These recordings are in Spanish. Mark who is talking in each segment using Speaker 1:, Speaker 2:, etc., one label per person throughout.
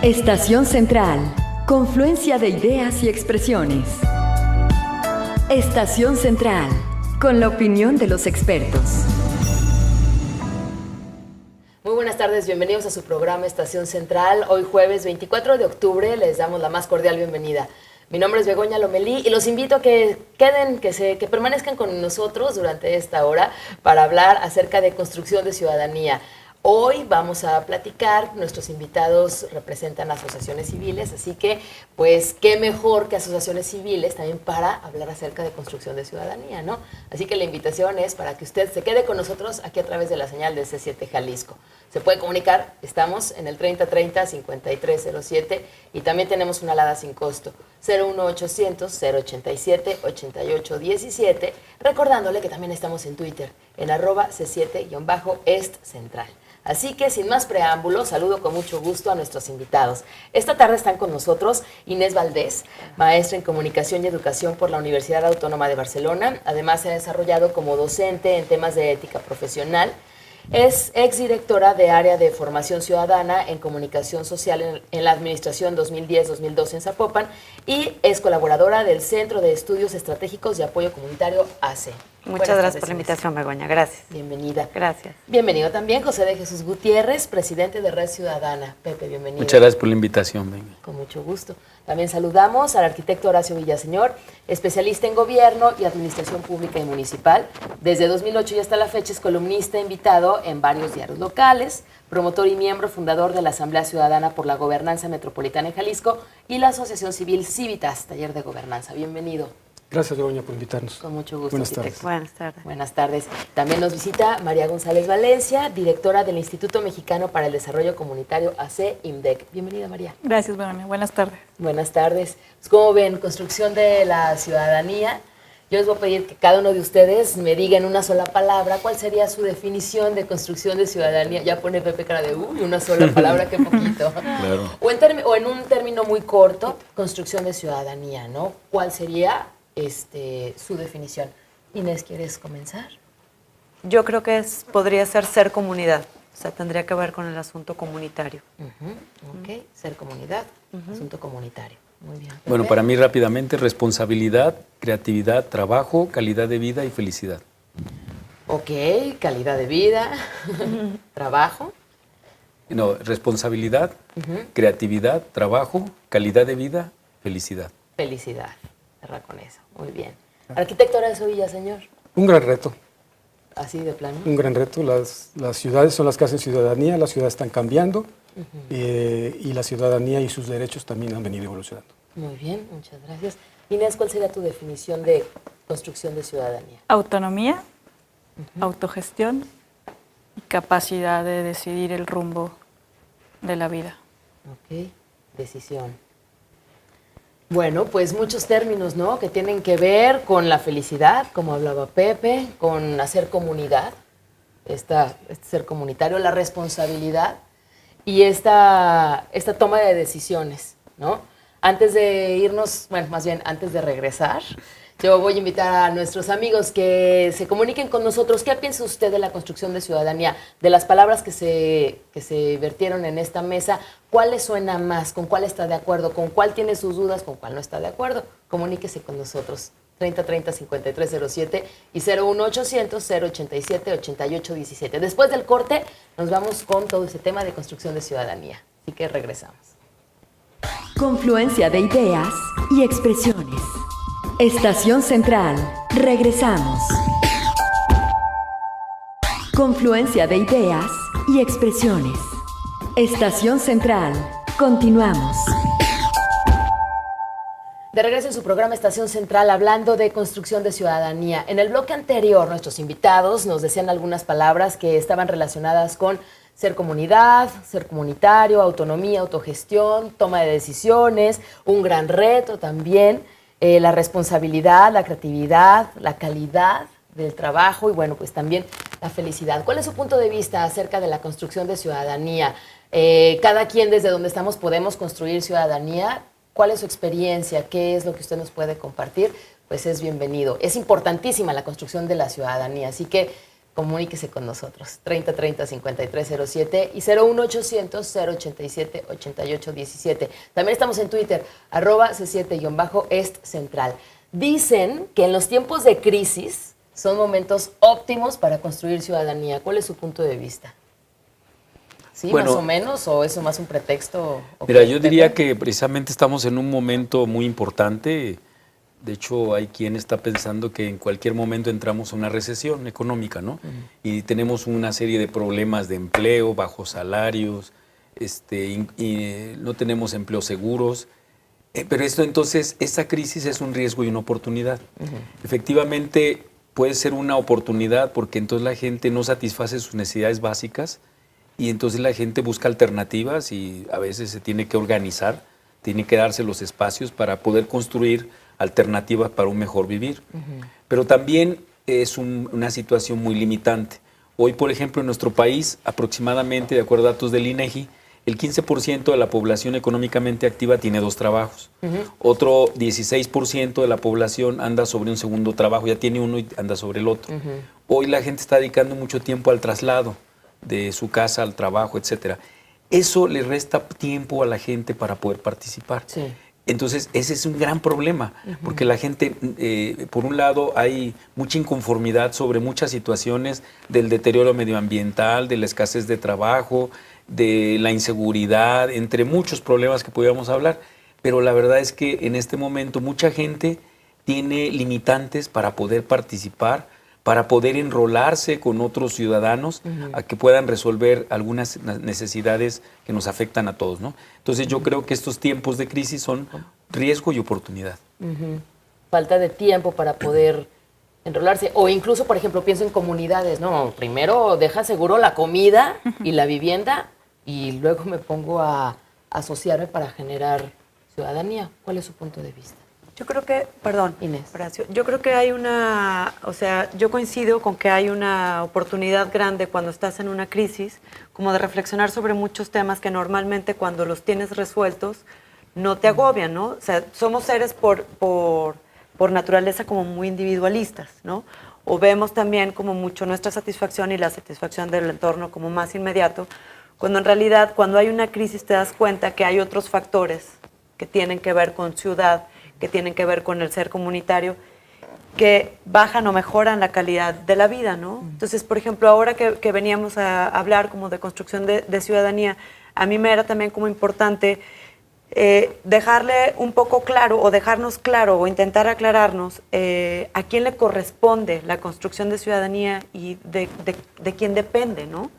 Speaker 1: Estación Central, confluencia de ideas y expresiones. Estación Central, con la opinión de los expertos.
Speaker 2: Muy buenas tardes, bienvenidos a su programa Estación Central. Hoy jueves 24 de octubre les damos la más cordial bienvenida. Mi nombre es Begoña Lomelí y los invito a que queden, que permanezcan con nosotros durante esta hora para hablar acerca de construcción de ciudadanía. Hoy vamos a platicar, nuestros invitados representan asociaciones civiles, así que pues qué mejor que asociaciones civiles también para hablar acerca de construcción de ciudadanía, ¿no? Así que la invitación es para que usted se quede con nosotros aquí a través de la señal de C7 Jalisco. Se puede comunicar, estamos en el 3030-5307 y también tenemos una alada sin costo, 01800-087-8817, recordándole que también estamos en Twitter, en @C7-EstCentral. Así que, sin más preámbulos, saludo con mucho gusto a nuestros invitados. Esta tarde están con nosotros Inés Valdés, maestra en Comunicación y Educación por la Universidad Autónoma de Barcelona. Además, se ha desarrollado como docente en temas de ética profesional. Es exdirectora de Área de Formación Ciudadana en Comunicación Social en la Administración 2010-2012 en Zapopan y es colaboradora del Centro de Estudios Estratégicos y Apoyo Comunitario AC.
Speaker 3: Muchas gracias por la invitación, Begoña. Gracias.
Speaker 2: Bienvenida.
Speaker 3: Gracias.
Speaker 2: Bienvenido también José de Jesús Gutiérrez, presidente de Red Ciudadana. Pepe, bienvenido.
Speaker 4: Muchas gracias por la invitación, venga.
Speaker 2: Con mucho gusto. También saludamos al arquitecto Horacio Villaseñor, especialista en Gobierno y Administración Pública y Municipal. Desde 2008 y hasta la fecha es columnista invitado en varios diarios locales, promotor y miembro fundador de la Asamblea Ciudadana por la Gobernanza Metropolitana en Jalisco y la Asociación Civil Civitas, Taller de Gobernanza. Bienvenido.
Speaker 5: Gracias, Begoña, por invitarnos.
Speaker 2: Con mucho gusto.
Speaker 5: Buenas tardes.
Speaker 3: Buenas tardes.
Speaker 2: Buenas tardes. También nos visita María González Valencia, directora del Instituto Mexicano para el Desarrollo Comunitario AC IMDEC. Bienvenida, María.
Speaker 6: Gracias, Begoña. Buenas tardes.
Speaker 2: Buenas tardes. Pues, ¿cómo ven? Construcción de la ciudadanía. Yo les voy a pedir que cada uno de ustedes me diga en una sola palabra cuál sería su definición de construcción de ciudadanía. Ya pone Pepe cara de una sola palabra, qué poquito.
Speaker 4: Claro.
Speaker 2: O en un término muy corto, construcción de ciudadanía, ¿no? ¿Cuál sería su definición? Inés, ¿quieres comenzar?
Speaker 3: Yo creo que podría ser comunidad. O sea, tendría que ver con el asunto comunitario.
Speaker 2: Ok, ser comunidad, asunto comunitario. Muy bien.
Speaker 4: Bueno, para mí rápidamente, responsabilidad, creatividad, trabajo, calidad de vida y felicidad.
Speaker 2: Ok, calidad de vida, trabajo.
Speaker 4: No, responsabilidad, creatividad, trabajo, calidad de vida, felicidad.
Speaker 2: Felicidad, cerra con eso. Muy bien. Arquitecto Horacio Villaseñor.
Speaker 5: Un gran reto,
Speaker 2: Así de plano.
Speaker 5: un gran reto. Las ciudades son las que hacen ciudadanía, las ciudades están cambiando y la ciudadanía y sus derechos también han venido evolucionando.
Speaker 2: Muy bien, muchas gracias. Inés, ¿cuál sería tu definición de construcción de ciudadanía?
Speaker 6: Autonomía, autogestión y capacidad de decidir el rumbo de la vida.
Speaker 2: Ok, decisión. Bueno, pues muchos términos, ¿no? Que tienen que ver con la felicidad, como hablaba Pepe, con hacer comunidad, este ser comunitario, la responsabilidad y esta toma de decisiones, ¿no? Antes de irnos, bueno, más bien antes de regresar, yo voy a invitar a nuestros amigos que se comuniquen con nosotros. ¿Qué piensa usted de la construcción de ciudadanía? De las palabras que se vertieron en esta mesa, ¿cuál le suena más? ¿Con cuál está de acuerdo? ¿Con cuál tiene sus dudas? ¿Con cuál no está de acuerdo? Comuníquese con nosotros. 3030-5307 y 01800-087-8817. Después del corte nos vamos con todo ese tema de construcción de ciudadanía. Así que regresamos.
Speaker 1: Confluencia de ideas y expresiones. Estación Central. Regresamos. Confluencia de ideas y expresiones. Estación Central. Continuamos.
Speaker 2: De regreso en su programa Estación Central hablando de construcción de ciudadanía. En el bloque anterior nuestros invitados nos decían algunas palabras que estaban relacionadas con ser comunidad, ser comunitario, autonomía, autogestión, toma de decisiones, un gran reto también, la responsabilidad, la creatividad, la calidad del trabajo y bueno, pues también la felicidad. ¿Cuál es su punto de vista acerca de la construcción de ciudadanía? Cada quien desde donde estamos podemos construir ciudadanía. ¿Cuál es su experiencia? ¿Qué es lo que usted nos puede compartir? Pues es bienvenido. Es importantísima la construcción de la ciudadanía, así que comuníquese con nosotros. 3030-5307 y 01800-087-8817. También estamos en Twitter, @C7-Est Central. Dicen que en los tiempos de crisis son momentos óptimos para construir ciudadanía. ¿Cuál es su punto de vista? ¿Sí,
Speaker 4: Bueno,
Speaker 2: más o menos? ¿O eso más un pretexto?
Speaker 4: Mira, yo diría que precisamente estamos en un momento muy importante. De hecho, hay quien está pensando que en cualquier momento entramos a una recesión económica, ¿no? Y tenemos una serie de problemas de empleo, bajos salarios, y no tenemos empleos seguros. Pero esto entonces, esta crisis es un riesgo y una oportunidad. Efectivamente, puede ser una oportunidad porque entonces la gente no satisface sus necesidades básicas y entonces la gente busca alternativas y a veces se tiene que organizar, tiene que darse los espacios para poder construir alternativas para un mejor vivir. Pero también es una situación muy limitante. Hoy, por ejemplo, en nuestro país, aproximadamente, de acuerdo a datos del INEGI, el 15% de la población económicamente activa tiene 2 trabajos. Otro 16% de la población anda sobre un segundo trabajo, ya tiene uno y anda sobre el otro. Hoy la gente está dedicando mucho tiempo al traslado de su casa al trabajo, etcétera. Eso le resta tiempo a la gente para poder participar.
Speaker 2: Sí.
Speaker 4: Entonces, ese es un gran problema, porque la gente, por un lado, hay mucha inconformidad sobre muchas situaciones del deterioro medioambiental, de la escasez de trabajo, de la inseguridad, entre muchos problemas que podríamos hablar, pero la verdad es que en este momento mucha gente tiene limitantes para poder participar, para poder enrolarse con otros ciudadanos a que puedan resolver algunas necesidades que nos afectan a todos, ¿no? Entonces yo creo que estos tiempos de crisis son riesgo y oportunidad.
Speaker 2: Falta de tiempo para poder enrolarse. O incluso, por ejemplo, pienso en comunidades, ¿no? Primero deja seguro la comida y la vivienda y luego me pongo a asociarme para generar ciudadanía. ¿Cuál es su punto de vista?
Speaker 3: Yo creo que, perdón,
Speaker 2: Inés.
Speaker 3: Horacio, yo creo que hay una, o sea, yo coincido con que hay una oportunidad grande cuando estás en una crisis, como de reflexionar sobre muchos temas que normalmente cuando los tienes resueltos no te agobian, ¿no? O sea, somos seres por naturaleza como muy individualistas, ¿no? O vemos también como mucho nuestra satisfacción y la satisfacción del entorno como más inmediato, cuando en realidad cuando hay una crisis te das cuenta que hay otros factores que tienen que ver con ciudad, que tienen que ver con el ser comunitario, que bajan o mejoran la calidad de la vida, ¿no? Entonces, por ejemplo, ahora que veníamos a hablar como de construcción de ciudadanía, a mí me era también como importante dejarle un poco claro o dejarnos claro o intentar aclararnos a quién le corresponde la construcción de ciudadanía y de quién depende, ¿no?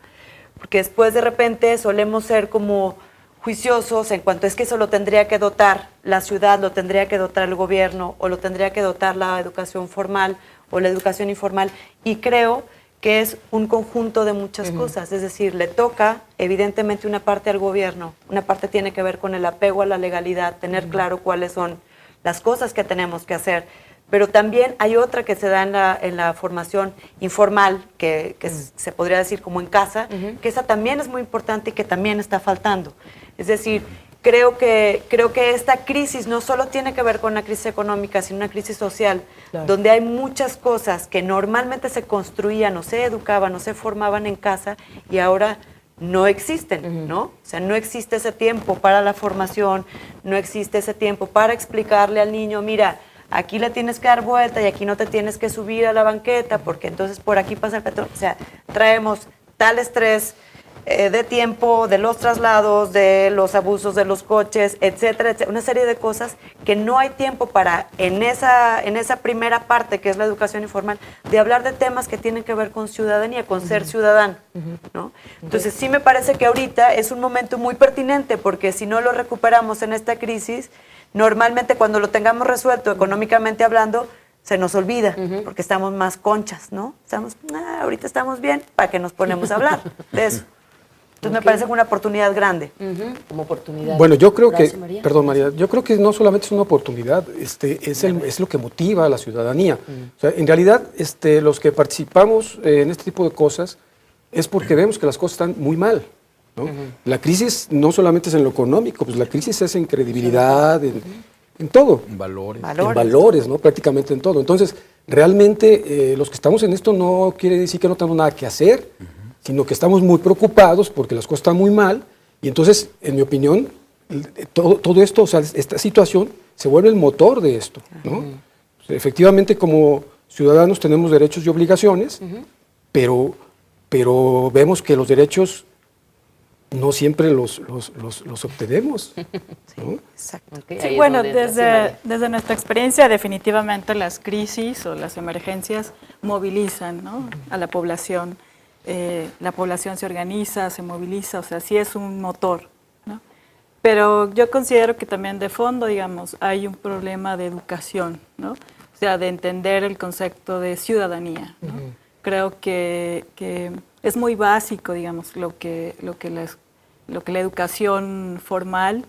Speaker 3: Porque después de repente solemos ser como juiciosos en cuanto es que eso lo tendría que dotar la ciudad, lo tendría que dotar el gobierno o lo tendría que dotar la educación formal o la educación informal, y creo que es un conjunto de muchas cosas, es decir, le toca evidentemente una parte al gobierno, una parte tiene que ver con el apego a la legalidad, tener claro cuáles son las cosas que tenemos que hacer, pero también hay otra que se da en la formación informal, que se podría decir como en casa, que esa también es muy importante y que también está faltando. Es decir, creo que esta crisis no solo tiene que ver con una crisis económica, sino una crisis social, claro, donde hay muchas cosas que normalmente se construían o se educaban o se formaban en casa y ahora no existen, ¿no? O sea, no existe ese tiempo para la formación, no existe ese tiempo para explicarle al niño, mira, aquí le tienes que dar vuelta y aquí no te tienes que subir a la banqueta porque entonces por aquí pasa el petróleo. O sea, traemos tal estrés de tiempo, de los traslados, de los abusos de los coches, etcétera, etcétera, una serie de cosas que no hay tiempo para, en esa primera parte que es la educación informal, de hablar de temas que tienen que ver con ciudadanía, con ser ciudadano, ¿no? Entonces sí me parece que ahorita es un momento muy pertinente porque si no lo recuperamos en esta crisis, normalmente cuando lo tengamos resuelto económicamente hablando, se nos olvida, porque estamos más conchas, ¿no? Ahorita estamos bien, ¿para qué nos ponemos a hablar de eso? Entonces me parece una oportunidad grande.
Speaker 2: Como oportunidad.
Speaker 5: Bueno, yo creo que,
Speaker 2: María.
Speaker 5: perdón María, yo creo que no solamente es una oportunidad, es lo que motiva a la ciudadanía. O sea, en realidad, los que participamos en este tipo de cosas es porque vemos que las cosas están muy mal, ¿no? La crisis no solamente es en lo económico, pues la crisis es en credibilidad, en todo.
Speaker 4: Valores.
Speaker 5: En valores, ¿no? Prácticamente en todo. Entonces, realmente los que estamos en esto no quiere decir que no tenemos nada que hacer, sino que estamos muy preocupados porque las cosas están muy mal y entonces, en mi opinión, todo esto, o sea, esta situación se vuelve el motor de esto, ¿no? O sea, efectivamente, como ciudadanos tenemos derechos y obligaciones, pero vemos que los derechos no siempre los obtenemos, ¿no?
Speaker 3: Exacto.
Speaker 2: Ok,
Speaker 6: Sí,
Speaker 2: ahí es
Speaker 6: bueno,
Speaker 2: donde entra, sí,
Speaker 6: desde,
Speaker 2: María.
Speaker 6: desde nuestra experiencia, definitivamente las crisis o las emergencias movilizan, ¿no?, a la población. La población se organiza, se moviliza, o sea, sí es un motor, ¿no? Pero yo considero que también de fondo, digamos, hay un problema de educación, ¿no? O sea, de entender el concepto de ciudadanía, ¿no? Creo que es muy básico, digamos, lo que la educación formal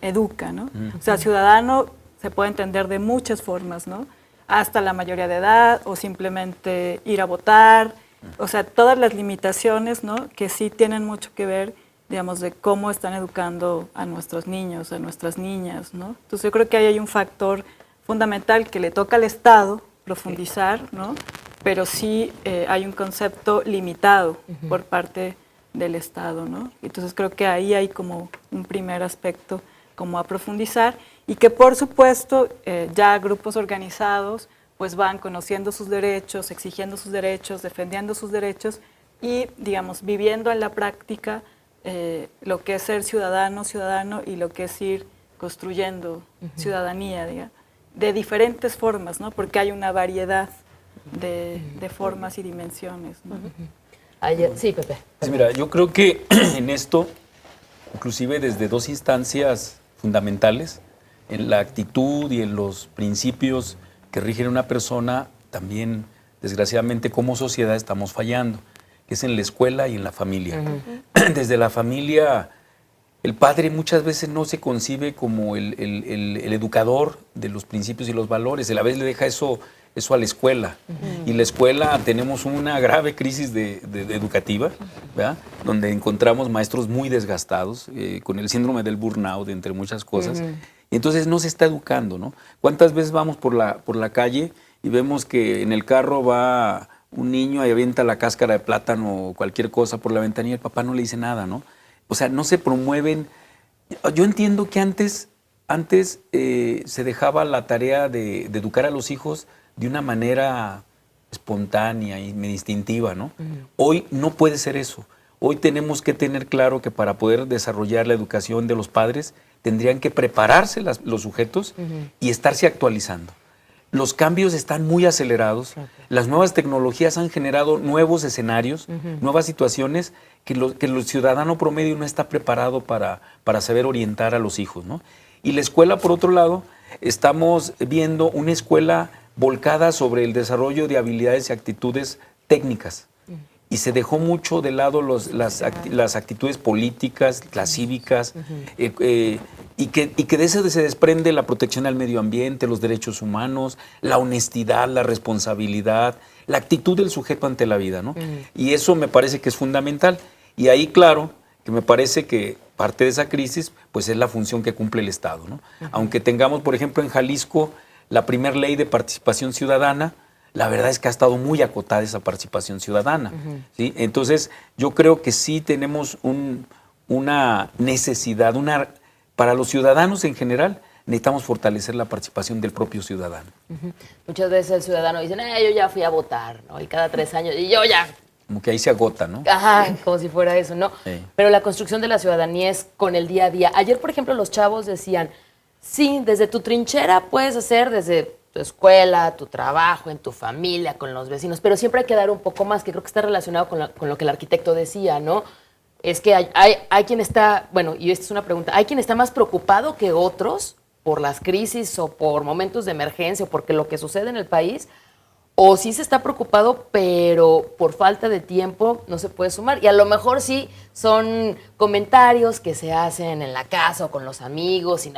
Speaker 6: educa, ¿no? O sea, ciudadano se puede entender de muchas formas, ¿no? Hasta la mayoría de edad o simplemente ir a votar, o sea, todas las limitaciones, ¿no?, que sí tienen mucho que ver, digamos, de cómo están educando a nuestros niños, a nuestras niñas, ¿no? Entonces yo creo que ahí hay un factor fundamental que le toca al Estado profundizar, ¿no? Pero sí hay un concepto limitado por parte del Estado, ¿no? Entonces creo que ahí hay como un primer aspecto como a profundizar y que por supuesto ya grupos organizados pues van conociendo sus derechos, exigiendo sus derechos, defendiendo sus derechos y, digamos, viviendo en la práctica lo que es ser ciudadano y lo que es ir construyendo ciudadanía, digamos, de diferentes formas, ¿no? Porque hay una variedad de formas y dimensiones, ¿no?
Speaker 2: Sí, Pepe.
Speaker 4: Pues mira, yo creo que en esto, inclusive desde dos instancias fundamentales, en la actitud y en los principios que rigen a una persona, también desgraciadamente como sociedad estamos fallando, que es en la escuela y en la familia. Desde la familia, el padre muchas veces no se concibe como el educador de los principios y los valores, a la vez le deja eso a la escuela. Y la escuela tenemos una grave crisis educativa, ¿verdad?, donde encontramos maestros muy desgastados, con el síndrome del burnout, entre muchas cosas. Y entonces no se está educando, ¿no? ¿Cuántas veces vamos por la calle y vemos que en el carro va un niño y avienta la cáscara de plátano o cualquier cosa por la ventanilla y el papá no le dice nada, ¿no? O sea, no se promueven. Yo entiendo que antes se dejaba la tarea de educar a los hijos de una manera espontánea y instintiva, ¿no? Hoy no puede ser eso. Hoy tenemos que tener claro que para poder desarrollar la educación de los padres tendrían que prepararse los sujetos y estarse actualizando. Los cambios están muy acelerados, las nuevas tecnologías han generado nuevos escenarios, nuevas situaciones que el ciudadano promedio no está preparado para saber orientar a los hijos, ¿no? Y la escuela, por otro lado, estamos viendo una escuela volcada sobre el desarrollo de habilidades y actitudes técnicas. Y se dejó mucho de lado las actitudes políticas, las cívicas, y que de eso se desprende la protección al medio ambiente, los derechos humanos, la honestidad, la responsabilidad, la actitud del sujeto ante la vida, ¿no? Y eso me parece que es fundamental. Y ahí, claro, que me parece que parte de esa crisis pues es la función que cumple el Estado, ¿no? Aunque tengamos, por ejemplo, en Jalisco la primera ley de participación ciudadana, la verdad es que ha estado muy acotada esa participación ciudadana, ¿sí? Entonces, yo creo que sí tenemos una necesidad, para los ciudadanos en general, necesitamos fortalecer la participación del propio ciudadano.
Speaker 2: Muchas veces el ciudadano dice, yo ya fui a votar, ¿no? Y cada 3 años, y yo ya.
Speaker 4: Como que ahí se agota, ¿no?
Speaker 2: Ajá, como si fuera eso, ¿no?
Speaker 4: Sí.
Speaker 2: Pero la construcción de la ciudadanía es con el día a día. Ayer, por ejemplo, los chavos decían, sí, desde tu trinchera puedes hacer desde tu escuela, tu trabajo, en tu familia, con los vecinos, pero siempre hay que dar un poco más, que creo que está relacionado con lo que el arquitecto decía, ¿no? Es que hay quien está, bueno, y esta es una pregunta, ¿hay quien está más preocupado que otros por las crisis o por momentos de emergencia o porque lo que sucede en el país? ¿O sí se está preocupado, pero por falta de tiempo no se puede sumar? Y a lo mejor sí son comentarios que se hacen en la casa o con los amigos, y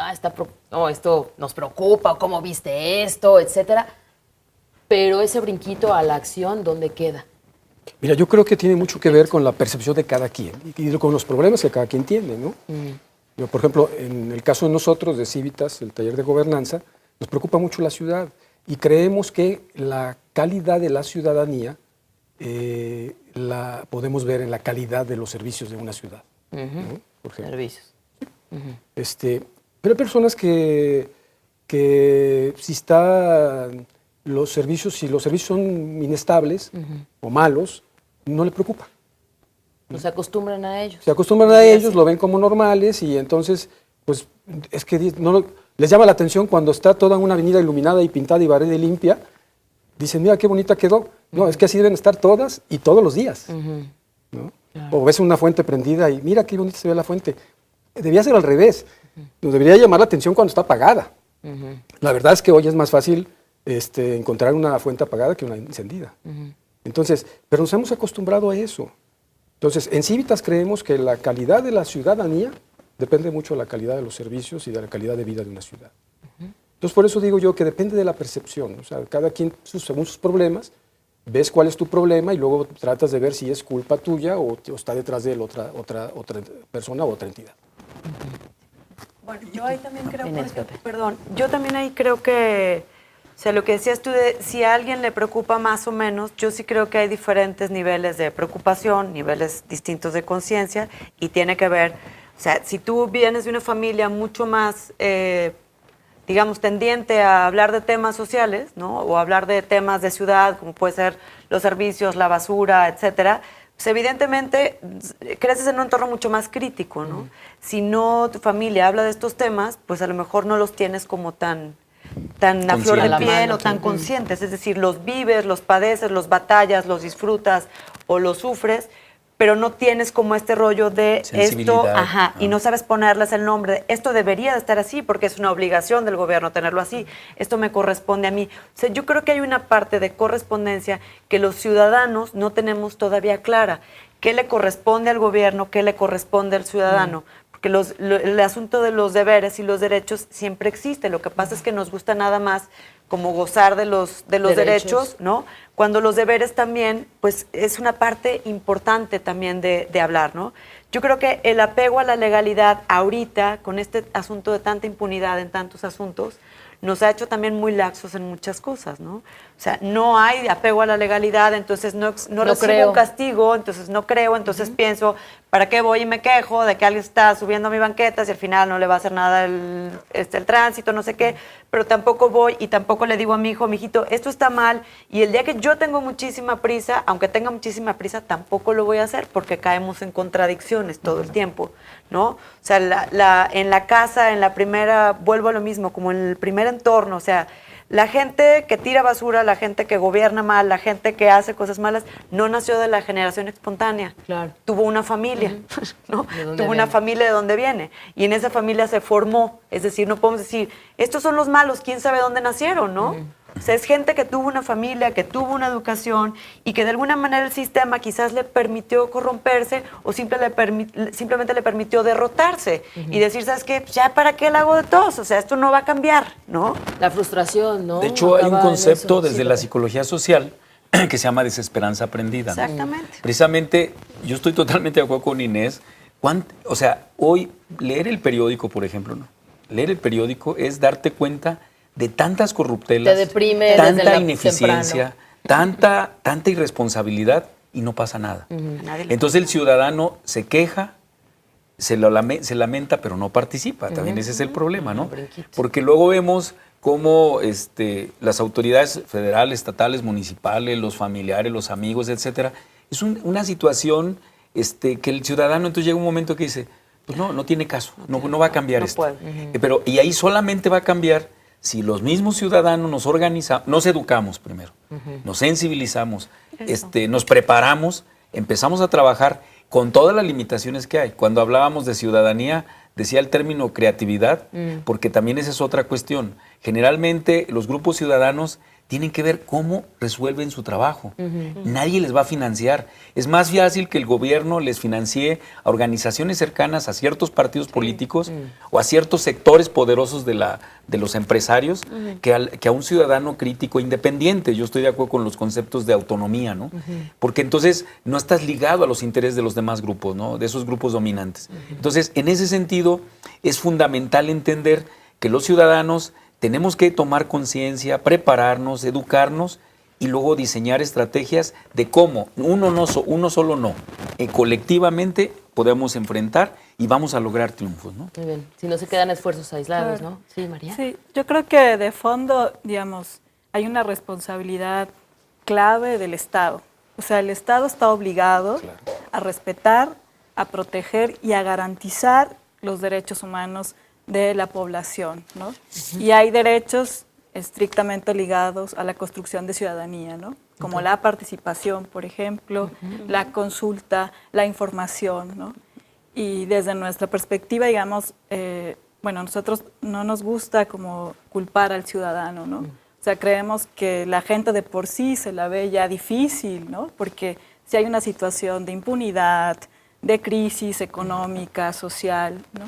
Speaker 2: esto nos preocupa, o cómo viste esto, etcétera. Pero ese brinquito a la acción, ¿dónde queda?
Speaker 5: Mira, yo creo que tiene mucho que ver con la percepción de cada quien y con los problemas que cada quien tiene, ¿no? Por ejemplo, en el caso de nosotros, de Civitas, el taller de gobernanza, nos preocupa mucho la ciudad. y creemos que la calidad de la ciudadanía la podemos ver en la calidad de los servicios de una ciudad, ¿no? Por ejemplo.
Speaker 2: Servicios.
Speaker 5: Pero hay personas que si los servicios son inestables o malos, no le preocupa.
Speaker 2: Pues se acostumbran a ellos.
Speaker 5: Se acostumbran a ellos, lo ven como normales y entonces, pues, es que les llama la atención cuando está toda una avenida iluminada y pintada y barrida y limpia. Dicen, mira qué bonita quedó. No, es que así deben estar todas y todos los días, ¿no? O ves una fuente prendida y mira qué bonita se ve la fuente. Debía ser al revés. Nos debería llamar la atención cuando está apagada. La verdad es que hoy es más fácil encontrar una fuente apagada que una encendida. Entonces, pero nos hemos acostumbrado a eso. Entonces, en Civitas creemos que la calidad de la ciudadanía depende mucho de la calidad de los servicios y de la calidad de vida de una ciudad. Entonces, por eso digo yo que depende de la percepción. O sea, cada quien, según sus problemas, ves cuál es tu problema y luego tratas de ver si es culpa tuya o está detrás de él otra persona o otra entidad.
Speaker 3: Bueno, yo ahí también creo,
Speaker 2: Inés, Pepe.
Speaker 3: yo también ahí creo que, o sea, lo que decías tú de si a alguien le preocupa más o menos, yo sí creo que hay diferentes niveles de preocupación, niveles distintos de conciencia y tiene que ver, o sea, si tú vienes de una familia mucho más, digamos, tendiente a hablar de temas sociales, ¿no? O hablar de temas de ciudad, como puede ser los servicios, la basura, etcétera, pues evidentemente creces en un entorno mucho más crítico, ¿no? Si no tu familia habla de estos temas, pues a lo mejor no los tienes como tan a flor de
Speaker 2: la
Speaker 3: piel
Speaker 2: mano,
Speaker 3: o tan conscientes, es decir, los vives, los padeces, los batallas, los disfrutas o los sufres, pero no tienes como este rollo de esto,
Speaker 4: Sensibilidad.
Speaker 3: y no sabes ponerles el nombre, de, esto debería de estar así porque es una obligación del gobierno tenerlo así, esto me corresponde a mí. O sea, yo creo que hay una parte de correspondencia que los ciudadanos no tenemos todavía clara. ¿Qué le corresponde al gobierno? ¿Qué le corresponde al ciudadano? Porque el asunto de los deberes y los derechos siempre existe. Lo que pasa es que nos gusta nada más como gozar de los derechos, ¿no? Cuando los deberes también, pues es una parte importante también de hablar, ¿no? Yo creo que el apego a la legalidad ahorita, con este asunto de tanta impunidad en tantos asuntos, nos ha hecho también muy laxos en muchas cosas, ¿no? O sea, no hay apego a la legalidad, entonces no recibo
Speaker 2: creo.
Speaker 3: un castigo, entonces no creo, entonces pienso, ¿para qué voy y me quejo de que alguien está subiendo a mi banqueta si al final no le va a hacer nada el tránsito, no sé qué? Pero tampoco voy y tampoco le digo a mi hijo, mijito, esto está mal, y el día que yo tengo muchísima prisa, aunque tenga muchísima prisa, tampoco lo voy a hacer porque caemos en contradicciones todo el tiempo, ¿no? O sea, en la casa, en la primera, vuelvo a lo mismo, como en el primer entorno, o sea, la gente que tira basura, la gente que gobierna mal, la gente que hace cosas malas, no nació de la generación espontánea.
Speaker 2: Claro.
Speaker 3: Tuvo una familia, ¿no?
Speaker 2: ¿De dónde
Speaker 3: Tuvo una
Speaker 2: viene?
Speaker 3: familia de donde viene. Y en esa familia se formó. Es decir, no podemos decir, estos son los malos, quién sabe dónde nacieron, ¿no? O sea, es gente que tuvo una familia, que tuvo una educación y que de alguna manera el sistema quizás le permitió corromperse o simplemente le permitió derrotarse y decir, ¿sabes qué? Ya para qué la hago de todos, o sea, esto no va a cambiar, ¿no?
Speaker 2: La frustración, ¿no?
Speaker 4: De hecho, hay un
Speaker 2: Acaba en
Speaker 4: concepto
Speaker 2: eso.
Speaker 4: desde
Speaker 2: Sí,
Speaker 4: la
Speaker 2: Pepe.
Speaker 4: psicología social que se llama desesperanza aprendida, ¿no?
Speaker 3: Exactamente.
Speaker 4: Precisamente, yo estoy totalmente de acuerdo con Inés. O sea, hoy leer el periódico, por ejemplo, ¿no? Leer el periódico es darte cuenta de tantas corruptelas,
Speaker 2: Te deprime desde
Speaker 4: tanta
Speaker 2: la
Speaker 4: ineficiencia, tanta irresponsabilidad y no pasa nada.
Speaker 3: Nadie le
Speaker 4: Entonces el ciudadano se queja, se lamenta, pero no participa. También ese es el problema, ¿no?
Speaker 2: Brinquito.
Speaker 4: Porque luego vemos cómo las autoridades federales, estatales, municipales, los familiares, los amigos, etcétera, es una situación que el ciudadano entonces llega un momento que dice, pues no tiene caso, no va a cambiar
Speaker 3: no
Speaker 4: esto.
Speaker 3: puede.
Speaker 4: Y ahí solamente va a cambiar si los mismos ciudadanos nos organizamos, nos educamos primero, nos sensibilizamos, nos preparamos, empezamos a trabajar con todas las limitaciones que hay. Cuando hablábamos de ciudadanía, decía el término creatividad, porque también esa es otra cuestión. Generalmente los grupos ciudadanos tienen que ver cómo resuelven su trabajo. Nadie les va a financiar. Es más fácil que el gobierno les financie a organizaciones cercanas a ciertos partidos políticos o a ciertos sectores poderosos de los empresarios que a un ciudadano crítico e independiente. Yo estoy de acuerdo con los conceptos de autonomía, ¿no? Porque entonces no estás ligado a los intereses de los demás grupos, ¿no? De esos grupos dominantes. Entonces, en ese sentido, es fundamental entender que los ciudadanos tenemos que tomar conciencia, prepararnos, educarnos y luego diseñar estrategias de cómo uno solo no, colectivamente podemos enfrentar y vamos a lograr triunfos, ¿no?
Speaker 2: Muy bien. Si no se quedan esfuerzos aislados,
Speaker 6: Claro.
Speaker 2: ¿no? Sí, María.
Speaker 6: Sí, yo creo que de fondo, digamos, hay una responsabilidad clave del Estado. O sea, el Estado está obligado a respetar, a proteger y a garantizar los derechos humanos de la población, ¿no? Y hay derechos estrictamente ligados a la construcción de ciudadanía, ¿no? Como la participación, por ejemplo, la consulta, la información, ¿no? Y desde nuestra perspectiva, digamos, bueno, nosotros no nos gusta como culpar al ciudadano, ¿no? O sea, creemos que la gente de por sí se la ve ya difícil, ¿no? Porque si hay una situación de impunidad, de crisis económica, social, ¿no?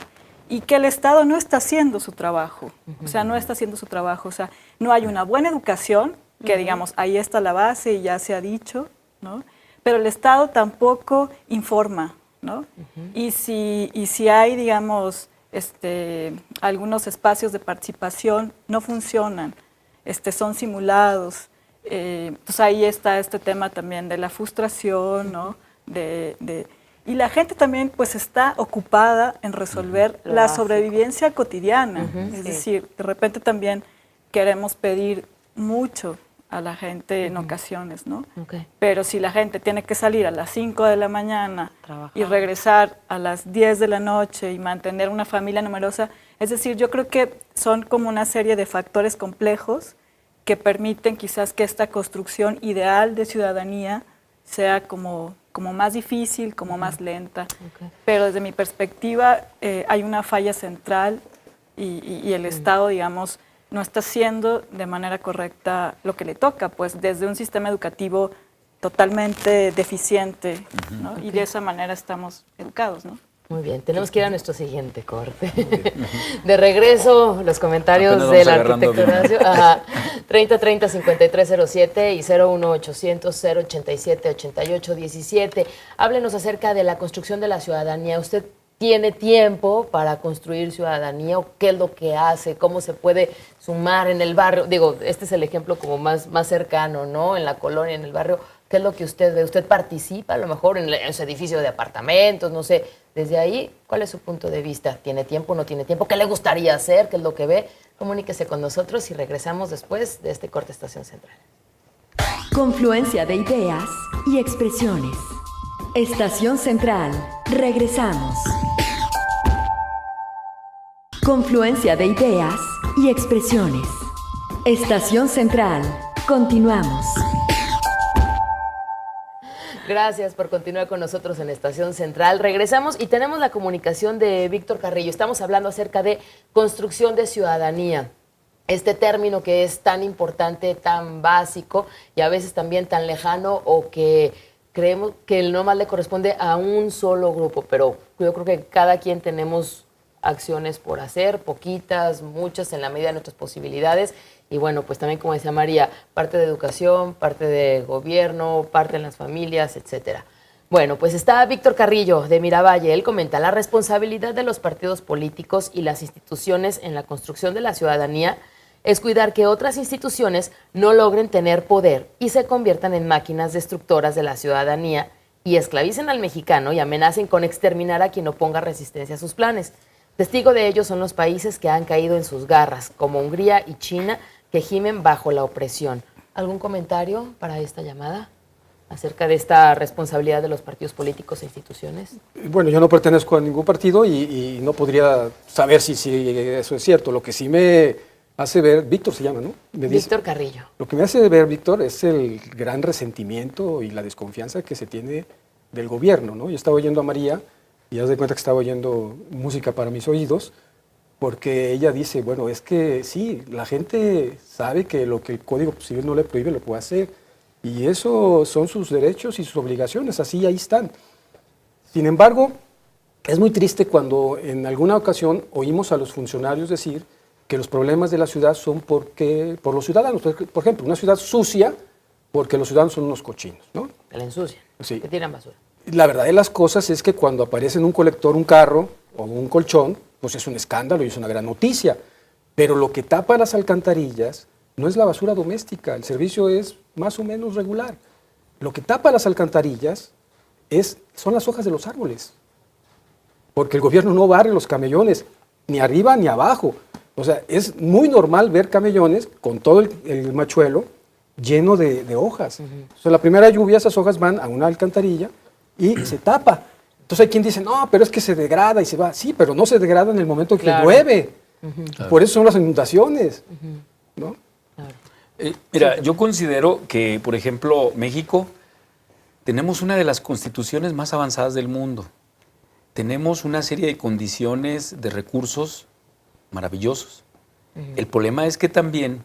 Speaker 6: Y que el Estado no está haciendo su trabajo, o sea, no está haciendo su trabajo, o sea, no hay una buena educación, que digamos, ahí está la base y ya se ha dicho, ¿no? Pero el Estado tampoco informa, ¿no? Y si hay, digamos, algunos espacios de participación, no funcionan, son simulados, pues ahí está este tema también de la frustración, ¿no? Y la gente también pues está ocupada en resolver la sobrevivencia cotidiana. Es decir, de repente también queremos pedir mucho a la gente en ocasiones, ¿no? Pero si la gente tiene que salir a las 5 de la mañana y regresar a las 10 de la noche y mantener una familia numerosa, es decir, yo creo que son como una serie de factores complejos que permiten quizás que esta construcción ideal de ciudadanía sea como más difícil, como más lenta. Pero desde mi perspectiva hay una falla central y el Estado, digamos, no está haciendo de manera correcta lo que le toca, pues desde un sistema educativo totalmente deficiente, ¿no? Y de esa manera estamos educados, ¿no?
Speaker 2: Muy bien, tenemos que ir a nuestro siguiente corte. De regreso, los comentarios
Speaker 4: Apenas
Speaker 2: del
Speaker 4: vamos agarrando
Speaker 2: arquitecto Horacio. 3030-5307 y 01800-087-8817. Háblenos acerca de la construcción de la ciudadanía. ¿Usted tiene tiempo para construir ciudadanía o qué es lo que hace? ¿Cómo se puede sumar en el barrio? Digo, este es el ejemplo como más cercano, ¿no? En la colonia, en el barrio. ¿Qué es lo que usted ve? ¿Usted participa a lo mejor en su edificio de apartamentos? No sé, desde ahí, ¿cuál es su punto de vista? ¿Tiene tiempo, no tiene tiempo? ¿Qué le gustaría hacer? ¿Qué es lo que ve? Comuníquese con nosotros y regresamos después de este corte Estación Central.
Speaker 1: Confluencia de ideas y expresiones. Estación Central. Regresamos. Confluencia de ideas y expresiones. Estación Central. Continuamos.
Speaker 2: Gracias por continuar con nosotros en Estación Central. Regresamos y tenemos la comunicación de Víctor Carrillo. Estamos hablando acerca de construcción de ciudadanía. Este término que es tan importante, tan básico y a veces también tan lejano o que creemos que no más le corresponde a un solo grupo, pero yo creo que cada quien tenemos acciones por hacer, poquitas, muchas en la medida de nuestras posibilidades. Y bueno, pues también, como decía María, parte de educación, parte de gobierno, parte en las familias, etcétera. Bueno, pues está Víctor Carrillo de Miravalle. Él comenta la responsabilidad de los partidos políticos y las instituciones en la construcción de la ciudadanía es cuidar que otras instituciones no logren tener poder y se conviertan en máquinas destructoras de la ciudadanía y esclavicen al mexicano y amenacen con exterminar a quien oponga resistencia a sus planes. Testigo de ello son los países que han caído en sus garras, como Hungría y China, que gimen bajo la opresión. ¿Algún comentario para esta llamada acerca de esta responsabilidad de los partidos políticos e instituciones?
Speaker 5: Bueno, yo no pertenezco a ningún partido y no podría saber si eso es cierto. Lo que sí me hace ver, Víctor se llama, ¿no?
Speaker 2: Víctor Carrillo.
Speaker 5: Lo que me hace ver, Víctor, es el gran resentimiento y la desconfianza que se tiene del gobierno, ¿no? Yo estaba oyendo a María y haz de cuenta que estaba oyendo música para mis oídos, porque ella dice, bueno, es que sí, la gente sabe que lo que el Código Civil no le prohíbe lo puede hacer, y eso son sus derechos y sus obligaciones, así ahí están. Sin embargo, es muy triste cuando en alguna ocasión oímos a los funcionarios decir que los problemas de la ciudad son por los ciudadanos. Por ejemplo, una ciudad sucia porque los ciudadanos son unos cochinos, ¿no?
Speaker 2: Que la ensucian,
Speaker 5: Sí.
Speaker 2: que tiran basura.
Speaker 5: La verdad de las cosas es que cuando aparece en un colector un carro o un colchón, pues es un escándalo y es una gran noticia. Pero lo que tapa las alcantarillas no es la basura doméstica, el servicio es más o menos regular. Lo que tapa las alcantarillas son las hojas de los árboles, porque el gobierno no barre los camellones, ni arriba ni abajo. O sea, es muy normal ver camellones con todo el machuelo lleno de hojas. O sea, la primera lluvia, esas hojas van a una alcantarilla y se tapa. Entonces hay quien dice, no, pero es que se degrada y se va. Sí, pero no se degrada en el momento en que
Speaker 2: Claro.
Speaker 5: llueve. Por eso son las inundaciones, ¿no?
Speaker 4: Mira, yo considero que, por ejemplo, México, tenemos una de las constituciones más avanzadas del mundo. Tenemos una serie de condiciones de recursos maravillosos. El problema es que también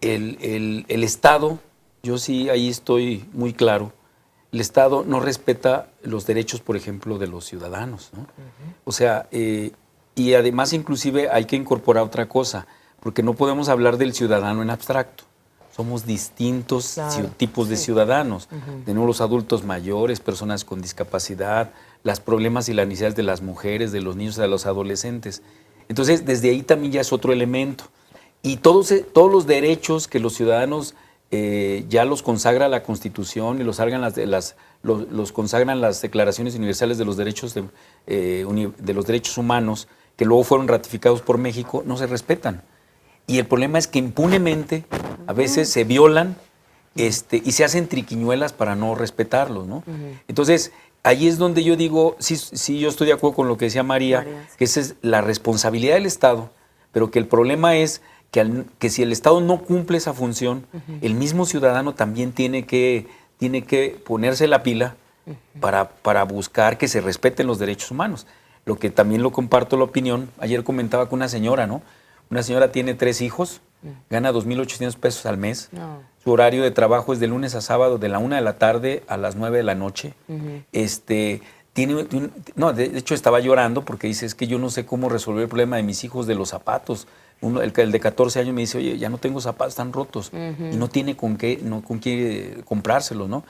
Speaker 4: el Estado, yo sí ahí estoy muy claro, el Estado no respeta los derechos, por ejemplo, de los ciudadanos, ¿no? O sea, y además inclusive hay que incorporar otra cosa, porque no podemos hablar del ciudadano en abstracto. Somos distintos
Speaker 2: Claro,
Speaker 4: tipos de ciudadanos. Tenemos los adultos mayores, personas con discapacidad, los problemas y las necesidades de las mujeres, de los niños, de los adolescentes. Entonces, desde ahí también ya es otro elemento. Y todos los derechos que los ciudadanos ya los consagra la Constitución y los consagran las declaraciones universales de los derechos de los derechos humanos, que luego fueron ratificados por México, no se respetan. Y el problema es que impunemente a veces se violan y se hacen triquiñuelas para no respetarlos, ¿no? Entonces, ahí es donde yo digo, sí, yo estoy de acuerdo con lo que decía María, que esa es la responsabilidad del Estado, pero que el problema es que si el Estado no cumple esa función, el mismo ciudadano también tiene que ponerse la pila para buscar que se respeten los derechos humanos. Lo que también lo comparto la opinión, ayer comentaba con una señora, ¿no? Una señora tiene 3 hijos, gana 2,800 pesos al mes.
Speaker 2: No.
Speaker 4: Su horario de trabajo es de lunes a sábado, de la 1 de la tarde a las 9 de la noche. De hecho estaba llorando porque dice, es que yo no sé cómo resolver el problema de mis hijos de los zapatos. El de 14 años me dice, oye, ya no tengo zapatos, están rotos. Y no tiene con qué comprárselos, ¿no?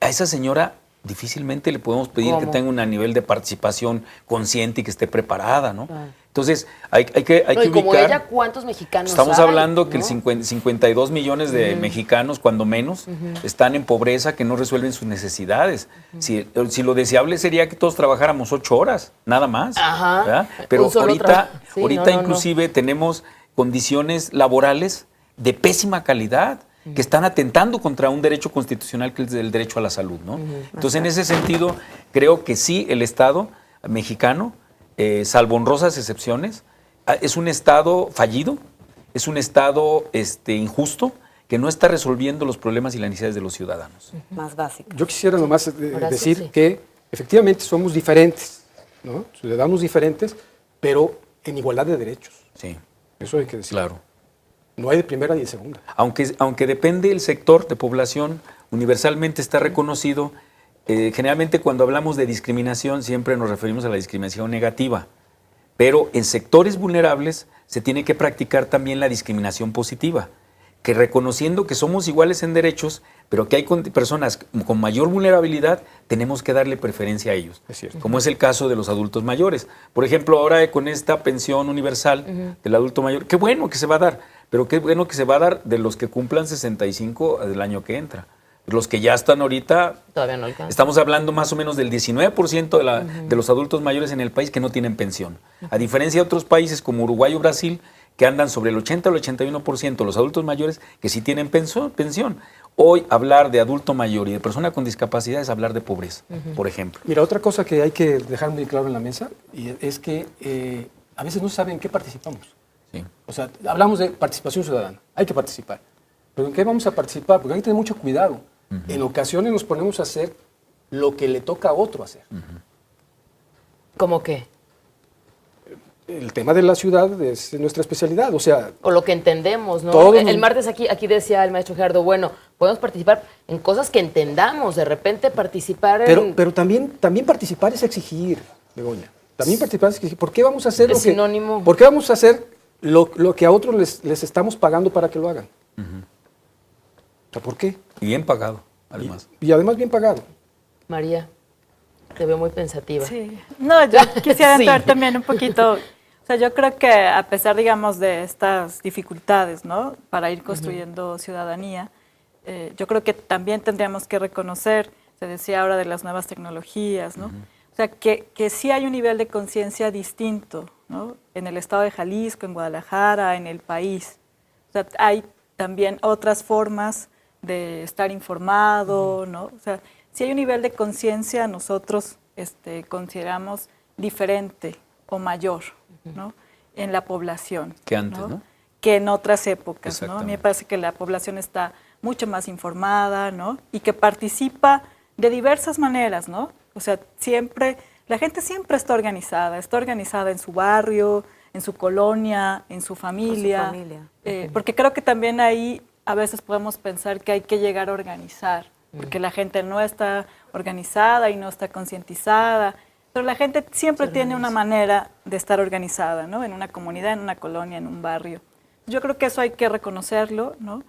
Speaker 4: A esa señora difícilmente le podemos pedir que tenga un nivel de participación consciente y que esté preparada, ¿no? Claro. Entonces, hay que
Speaker 2: y como
Speaker 4: ubicar.
Speaker 2: ella, ¿cuántos mexicanos
Speaker 4: Estamos
Speaker 2: hay,
Speaker 4: hablando que
Speaker 2: ¿no?
Speaker 4: 52 millones de mexicanos, cuando menos, están en pobreza, que no resuelven sus necesidades. Si lo deseable sería que todos trabajáramos 8 horas, nada más.
Speaker 2: Ajá.
Speaker 4: ¿Verdad? Pero ahorita
Speaker 2: no.
Speaker 4: inclusive tenemos condiciones laborales de pésima calidad, que están atentando contra un derecho constitucional que es el derecho a la salud, ¿no? Entonces, en ese sentido, creo que sí, el Estado mexicano, salvo honrosas excepciones, es un Estado fallido, es un Estado injusto, que no está resolviendo los problemas y las necesidades de los ciudadanos.
Speaker 3: Más básico.
Speaker 5: Yo quisiera nomás decir
Speaker 2: sí.
Speaker 5: que efectivamente somos diferentes, ¿no? Ciudadanos diferentes, pero en igualdad de derechos.
Speaker 4: Sí,
Speaker 5: Eso hay que decir.
Speaker 4: claro.
Speaker 5: No hay de primera ni de segunda.
Speaker 4: Aunque depende del sector de población, universalmente está reconocido. Generalmente cuando hablamos de discriminación siempre nos referimos a la discriminación negativa, pero en sectores vulnerables se tiene que practicar también la discriminación positiva, que reconociendo que somos iguales en derechos, pero que hay personas con mayor vulnerabilidad, tenemos que darle preferencia a ellos,
Speaker 5: Es cierto.
Speaker 4: como es el caso de los adultos mayores. Por ejemplo, ahora con esta pensión universal del adulto mayor, qué bueno que se va a dar, pero qué bueno que se va a dar de los que cumplan 65 del año que entra. Los que ya están ahorita,
Speaker 2: Todavía no alcanza.
Speaker 4: estamos hablando más o menos del 19% de los adultos mayores en el país que no tienen pensión. A diferencia de otros países como Uruguay o Brasil, que andan sobre el 80 o el 81% los adultos mayores que sí tienen pensión. Hoy hablar de adulto mayor y de persona con discapacidad es hablar de pobreza, por ejemplo.
Speaker 5: Mira, otra cosa que hay que dejar muy claro en la mesa y es que a veces no saben en qué participamos.
Speaker 4: Sí.
Speaker 5: O sea, hablamos de participación ciudadana, hay que participar. Pero ¿en qué vamos a participar? Porque hay que tener mucho cuidado. En ocasiones nos ponemos a hacer lo que le toca a otro hacer.
Speaker 2: ¿Cómo qué?
Speaker 5: El tema de la ciudad es nuestra especialidad, o sea,
Speaker 2: O lo que entendemos, ¿no?
Speaker 5: Todos
Speaker 2: El martes aquí decía el maestro Gerardo, bueno, podemos participar en cosas que entendamos, de repente participar en...
Speaker 5: pero también participar es exigir, Begoña. También participar es exigir. ¿Por qué vamos a hacer
Speaker 2: Es
Speaker 5: lo que...
Speaker 2: sinónimo.
Speaker 5: ¿Por qué vamos a hacer lo que a otros les estamos pagando para que lo hagan? O sea, ¿por qué?
Speaker 4: Y bien pagado, además.
Speaker 5: Y además bien pagado.
Speaker 2: María, te veo muy pensativa.
Speaker 6: Sí. No, yo quisiera
Speaker 2: Sí.
Speaker 6: entrar también un poquito. O sea, yo creo que a pesar, digamos, de estas dificultades, ¿no? Para ir construyendo ciudadanía, yo creo que también tendríamos que reconocer, se decía ahora de las nuevas tecnologías, ¿no? O sea, que sí hay un nivel de conciencia distinto, ¿no? En el estado de Jalisco, en Guadalajara, en el país. O sea, hay también otras formas de estar informado, ¿no? O sea, si hay un nivel de conciencia, nosotros consideramos diferente o mayor, ¿no? En la población.
Speaker 4: Que antes, ¿no?
Speaker 6: Que en otras épocas, ¿no? A mí me
Speaker 4: Exactamente.
Speaker 6: parece que la población está mucho más informada, ¿no? Y que participa de diversas maneras, ¿no? O sea, la gente siempre está organizada en su barrio, en su colonia, en su familia. Porque creo que también ahí a veces podemos pensar que hay que llegar a organizar, porque la gente no está organizada y no está concientizada, pero la gente siempre tiene una manera de estar organizada, ¿no? En una comunidad, en una colonia, en un barrio. Yo creo que eso hay que reconocerlo, ¿no?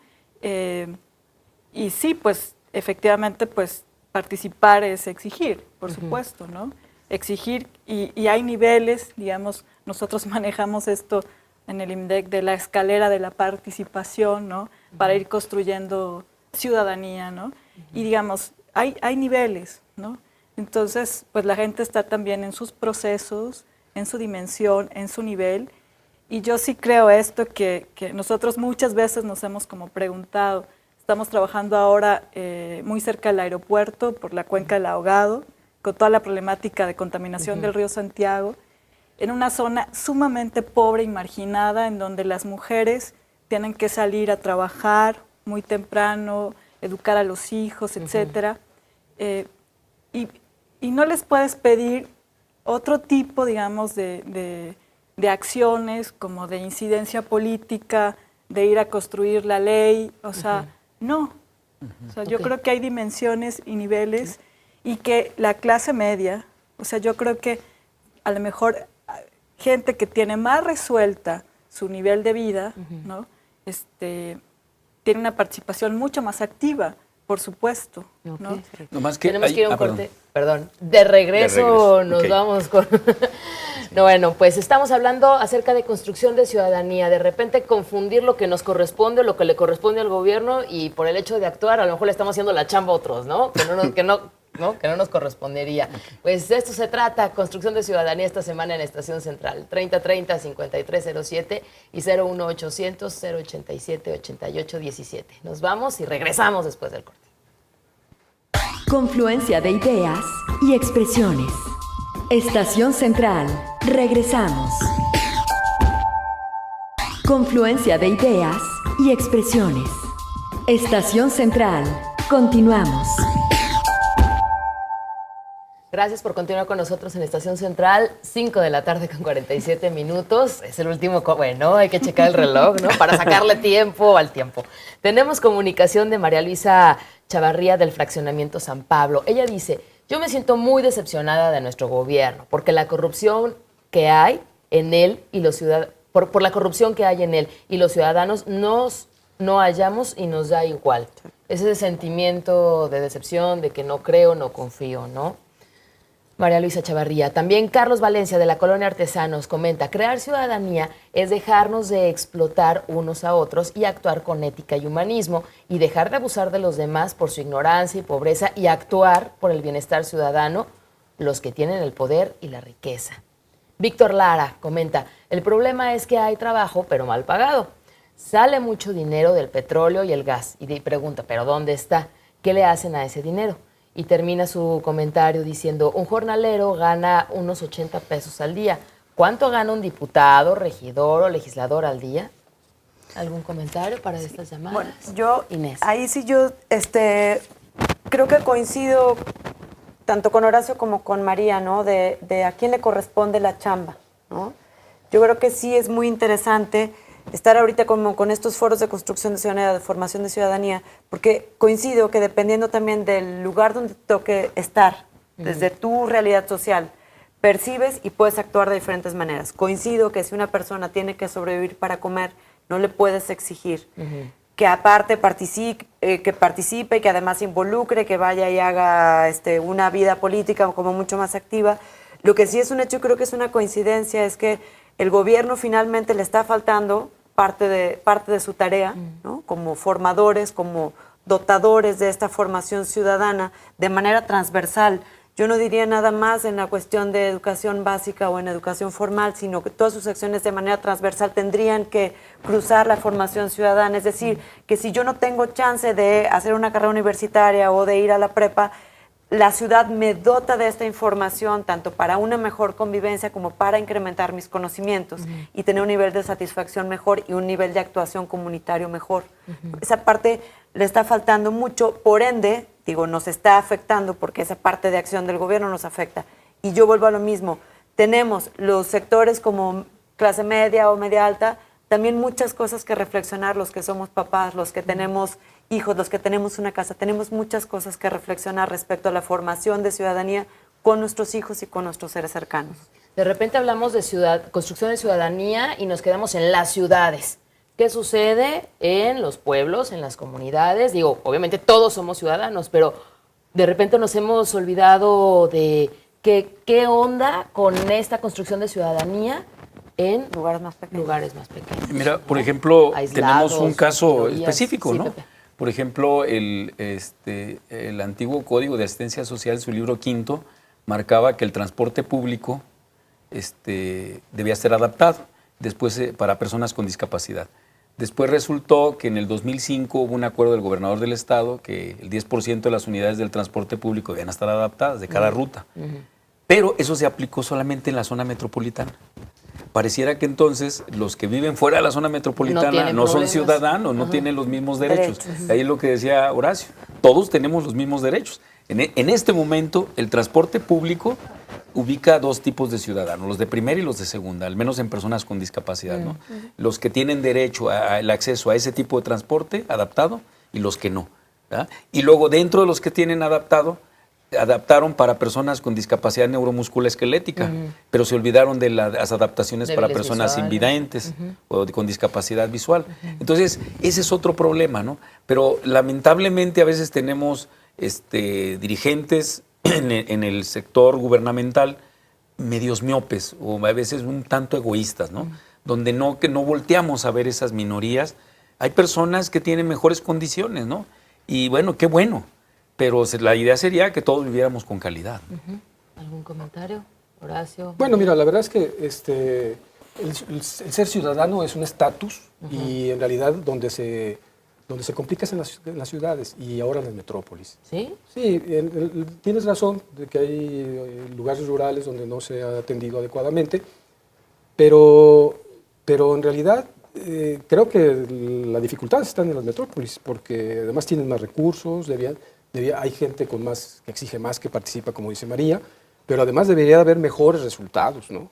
Speaker 6: Y sí, pues, efectivamente, pues, participar es exigir, por supuesto, ¿no? Exigir, y hay niveles, digamos, nosotros manejamos esto en el IMDEC de la escalera de la participación, ¿no? Para ir construyendo ciudadanía, ¿no? Y digamos, hay niveles, ¿no? Entonces, pues la gente está también en sus procesos, en su dimensión, en su nivel, y yo sí creo esto que nosotros muchas veces nos hemos como preguntado. Estamos trabajando ahora muy cerca del aeropuerto por la cuenca del Ahogado, con toda la problemática de contaminación del río Santiago, en una zona sumamente pobre y marginada, en donde las mujeres tienen que salir a trabajar muy temprano, educar a los hijos, etcétera, y no les puedes pedir otro tipo, digamos, de acciones, como de incidencia política, de ir a construir la ley, o sea, no. O sea, yo creo que hay dimensiones y niveles y que la clase media, o sea, yo creo que a lo mejor gente que tiene más resuelta su nivel de vida, ¿no? Tiene una participación mucho más activa, por supuesto, ¿no?
Speaker 4: No más que
Speaker 2: Tenemos que ir a un
Speaker 4: perdón.
Speaker 2: corte. Perdón. De regreso nos
Speaker 4: ok.
Speaker 2: vamos con... No, bueno, pues estamos hablando acerca de construcción de ciudadanía. De repente confundir lo que nos corresponde, lo que le corresponde al gobierno, y por el hecho de actuar, a lo mejor le estamos haciendo la chamba a otros, ¿no? Que no nos correspondería. Pues de esto se trata, construcción de ciudadanía esta semana en Estación Central. 3030-5307 y 01800-087-8817. Nos vamos y regresamos después del corte.
Speaker 1: Confluencia de ideas y expresiones. Estación Central. Regresamos. Confluencia de ideas y expresiones. Estación Central. Continuamos.
Speaker 2: Gracias por continuar con nosotros en Estación Central, 5 de la tarde con 47 minutos. Es el último, bueno, hay que checar el reloj, ¿no? Para sacarle tiempo al tiempo. Tenemos comunicación de María Luisa Chavarría del Fraccionamiento San Pablo. Ella dice, yo me siento muy decepcionada de nuestro gobierno, porque la corrupción que hay en él y los ciudadanos, por la corrupción que hay en él y los ciudadanos no hallamos y nos da igual. Ese sentimiento de decepción, de que no creo, no confío, ¿no? María Luisa Chavarría. También Carlos Valencia, de la Colonia Artesanos, comenta, crear ciudadanía es dejarnos de explotar unos a otros y actuar con ética y humanismo, y dejar de abusar de los demás por su ignorancia y pobreza, y actuar por el bienestar ciudadano, los que tienen el poder y la riqueza. Víctor Lara comenta, el problema es que hay trabajo, pero mal pagado. Sale mucho dinero del petróleo y el gas. Y pregunta, ¿pero dónde está? ¿Qué le hacen a ese dinero? Y termina su comentario diciendo, un jornalero gana unos 80 pesos al día. ¿Cuánto gana un diputado, regidor o legislador al día? ¿Algún comentario para estas llamadas?
Speaker 3: Bueno, yo,
Speaker 2: Inés.
Speaker 3: ahí sí yo creo que coincido tanto con Horacio como con María, ¿no? De a quién le corresponde la chamba, ¿no? Yo creo que sí es muy interesante estar ahorita como con estos foros de construcción de ciudadanía, de formación de ciudadanía, porque coincido que dependiendo también del lugar donde toque estar, desde tu realidad social, percibes y puedes actuar de diferentes maneras. Coincido que si una persona tiene que sobrevivir para comer, no le puedes exigir que aparte participe, que además se involucre, que vaya y haga una vida política como mucho más activa. Lo que sí es un hecho, creo que es una coincidencia, es que el gobierno finalmente le está faltando parte de su tarea, ¿no? Como formadores, como dotadores de esta formación ciudadana de manera transversal. Yo no diría nada más en la cuestión de educación básica o en educación formal, sino que todas sus acciones de manera transversal tendrían que cruzar la formación ciudadana. Es decir, que si yo no tengo chance de hacer una carrera universitaria o de ir a la prepa, la ciudad me dota de esta información tanto para una mejor convivencia como para incrementar mis conocimientos y tener un nivel de satisfacción mejor y un nivel de actuación comunitario mejor. Esa parte le está faltando mucho, por ende, digo, nos está afectando porque esa parte de acción del gobierno nos afecta. Y yo vuelvo a lo mismo, tenemos los sectores como clase media o media alta, también muchas cosas que reflexionar, los que somos papás, los que tenemos hijos, los que tenemos una casa, tenemos muchas cosas que reflexionar respecto a la formación de ciudadanía con nuestros hijos y con nuestros seres cercanos.
Speaker 2: De repente hablamos de construcción de ciudadanía y nos quedamos en las ciudades. ¿Qué sucede en los pueblos, en las comunidades? Digo, obviamente todos somos ciudadanos, pero de repente nos hemos olvidado de qué onda con esta construcción de ciudadanía en
Speaker 3: Lugares más pequeños.
Speaker 4: Mira, por ejemplo,
Speaker 2: Aislados,
Speaker 4: tenemos un caso
Speaker 2: minorías.
Speaker 4: específico,
Speaker 2: Sí,
Speaker 4: ¿no?
Speaker 2: Pepe.
Speaker 4: Por ejemplo, el antiguo Código de Asistencia Social, su libro quinto, marcaba que el transporte público debía ser adaptado después para personas con discapacidad. Después resultó que en el 2005 hubo un acuerdo del gobernador del estado que el 10% de las unidades del transporte público debían estar adaptadas de cada ruta. Pero eso se aplicó solamente en la zona metropolitana. Pareciera que entonces los que viven fuera de la zona metropolitana no son ciudadanos, no tienen los mismos derechos. Ahí es lo que decía Horacio, todos tenemos los mismos derechos. En este momento el transporte público ubica dos tipos de ciudadanos, los de primera y los de segunda, al menos en personas con discapacidad, ¿no? Los que tienen derecho al acceso a ese tipo de transporte adaptado y los que no, ¿verdad? Y luego dentro de los que tienen adaptaron para personas con discapacidad neuromusculoesquelética, pero se olvidaron de las adaptaciones para
Speaker 2: Débiles
Speaker 4: personas
Speaker 2: visuales.
Speaker 4: invidentes o con discapacidad visual. Entonces, ese es otro problema, ¿no? Pero lamentablemente a veces tenemos dirigentes en el sector gubernamental medios miopes o a veces un tanto egoístas, ¿no? Donde que no volteamos a ver esas minorías. Hay personas que tienen mejores condiciones, ¿no? Y bueno, qué bueno. Pero la idea sería que todos viviéramos con calidad.
Speaker 2: ¿Algún comentario, Horacio?
Speaker 5: Bueno, mira, la verdad es que el ser ciudadano es un estatus y en realidad donde se complica es en las ciudades y ahora en las metrópolis.
Speaker 2: ¿Sí?
Speaker 5: Sí, tienes razón de que hay lugares rurales donde no se ha atendido adecuadamente, pero en realidad creo que las dificultades están en las metrópolis porque además tienen más recursos, hay gente que exige más, que participa, como dice María, pero además debería haber mejores resultados, ¿no?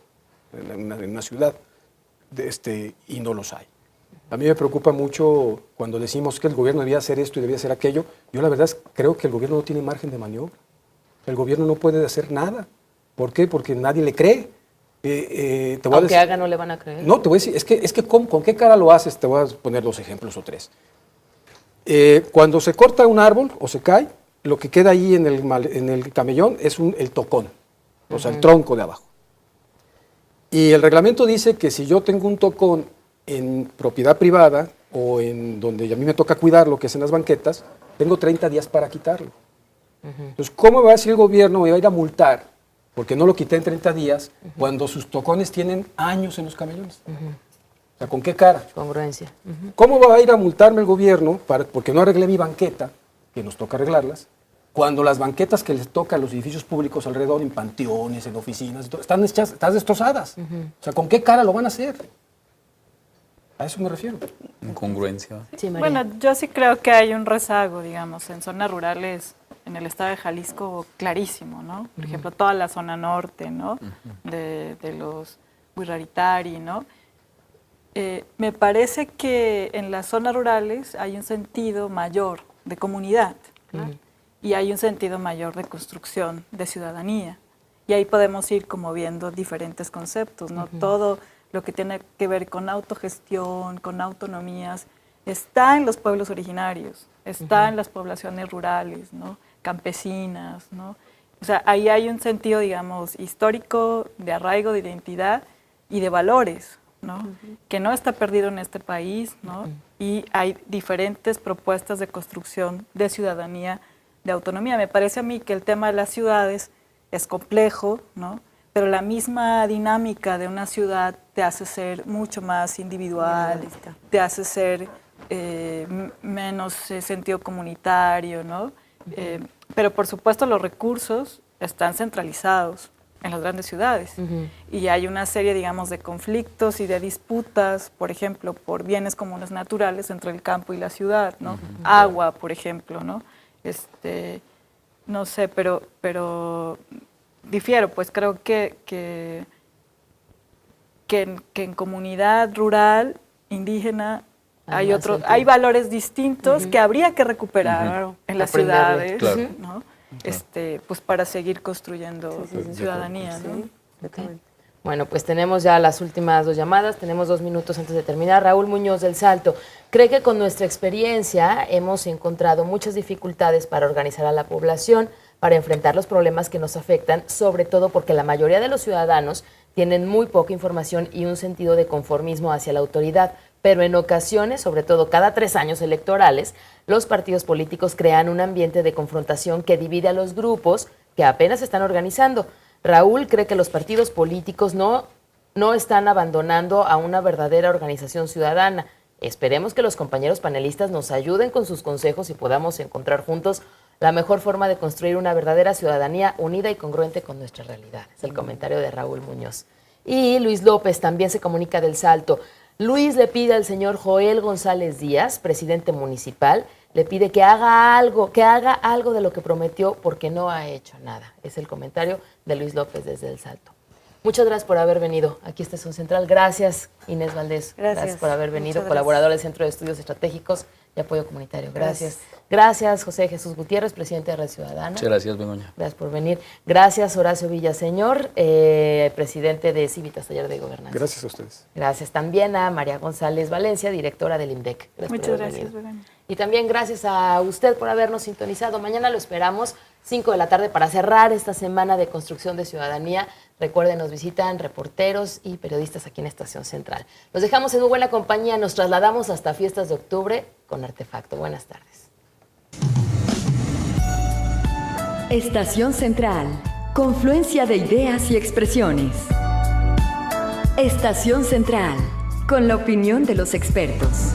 Speaker 5: en una ciudad y no los hay. A mí me preocupa mucho cuando decimos que el gobierno debía hacer esto y debía hacer aquello. Yo la verdad creo que el gobierno no tiene margen de maniobra. El gobierno no puede hacer nada. ¿Por qué? Porque nadie le cree.
Speaker 2: Aunque haga, no le van a creer.
Speaker 5: No, te voy a decir, es que ¿con qué cara lo haces? Te voy a poner 2 ejemplos o 3. Cuando se corta un árbol o se cae, lo que queda ahí en el camellón es el tocón, o sea, el tronco de abajo. Y el reglamento dice que si yo tengo un tocón en propiedad privada o en donde a mí me toca cuidarlo, que es en las banquetas, tengo 30 días para quitarlo. Entonces, ¿cómo va a decir el gobierno me va a ir a multar porque no lo quité en 30 días cuando sus tocones tienen años en los camellones? O sea, ¿con qué cara?
Speaker 2: Congruencia.
Speaker 5: ¿Cómo va a ir a multarme el gobierno porque no arreglé mi banqueta, que nos toca arreglarlas, cuando las banquetas que les toca a los edificios públicos alrededor, en panteones, en oficinas, están destrozadas? O sea, ¿con qué cara lo van a hacer? A eso me refiero.
Speaker 4: Incongruencia.
Speaker 2: Sí, María.
Speaker 6: Bueno, yo sí creo que hay un rezago, digamos, en zonas rurales, en el estado de Jalisco, clarísimo, ¿no? Por ejemplo, toda la zona norte, ¿no? De los Huirraritari, ¿no? Me parece que en las zonas rurales hay un sentido mayor de comunidad, ¿no? Y hay un sentido mayor de construcción de ciudadanía. Y ahí podemos ir como viendo diferentes conceptos, ¿no? Todo lo que tiene que ver con autogestión, con autonomías, está en los pueblos originarios, está en las poblaciones rurales, ¿no? Campesinas, ¿no? O sea, ahí hay un sentido, digamos, histórico, de arraigo, de identidad, y de valores, ¿no? Que no está perdido en este país, ¿no? Y hay diferentes propuestas de construcción de ciudadanía, de autonomía. Me parece a mí que el tema de las ciudades es complejo, ¿no? Pero la misma dinámica de una ciudad te hace ser mucho más individual, te hace ser menos sentido comunitario, ¿no? Pero por supuesto los recursos están centralizados en las grandes ciudades y hay una serie, digamos, de conflictos y de disputas, por ejemplo, por bienes comunes naturales entre el campo y la ciudad, ¿no? Agua, por ejemplo, ¿no? No sé, pero difiero, pues creo que en comunidad rural, indígena, hay valores distintos que habría que recuperar en las ciudades,
Speaker 4: Claro.
Speaker 6: ¿no? Pues para seguir construyendo ciudadanía, ¿no?
Speaker 2: Bueno, pues tenemos ya las últimas 2 llamadas, tenemos 2 minutos antes de terminar. Raúl Muñoz del Salto, ¿cree que con nuestra experiencia hemos encontrado muchas dificultades para organizar a la población, para enfrentar los problemas que nos afectan, sobre todo porque la mayoría de los ciudadanos tienen muy poca información y un sentido de conformismo hacia la autoridad? Pero en ocasiones, sobre todo cada 3 años electorales, los partidos políticos crean un ambiente de confrontación que divide a los grupos que apenas se están organizando. Raúl cree que los partidos políticos no están abandonando a una verdadera organización ciudadana. Esperemos que los compañeros panelistas nos ayuden con sus consejos y podamos encontrar juntos la mejor forma de construir una verdadera ciudadanía unida y congruente con nuestra realidad. Es el comentario de Raúl Muñoz. Y Luis López también se comunica del Salto. Luis le pide al señor Joel González Díaz, presidente municipal, le pide que haga algo de lo que prometió porque no ha hecho nada. Es el comentario de Luis López desde El Salto. Muchas gracias por haber venido aquí a Estación Central. Gracias, Inés Valdés. Gracias por haber venido, colaborador del Centro de Estudios Estratégicos y Apoyo Comunitario. Gracias. Gracias, José Jesús Gutiérrez, presidente de Red Ciudadana.
Speaker 4: Muchas gracias, Begoña.
Speaker 2: Gracias por venir. Gracias, Horacio Villaseñor, presidente de Civitas, Taller de Gobernanza.
Speaker 5: Gracias a ustedes.
Speaker 2: Gracias también a María González Valencia, directora del IMDEC.
Speaker 6: Muchas gracias, Begoña.
Speaker 2: Y también gracias a usted por habernos sintonizado. Mañana lo esperamos, 5 de la tarde, para cerrar esta semana de construcción de ciudadanía. Recuerden, nos visitan reporteros y periodistas aquí en Estación Central. Los dejamos en muy buena compañía. Nos trasladamos hasta Fiestas de Octubre con Artefacto. Buenas tardes.
Speaker 1: Estación Central. Confluencia de ideas y expresiones. Estación Central. Con la opinión de los expertos.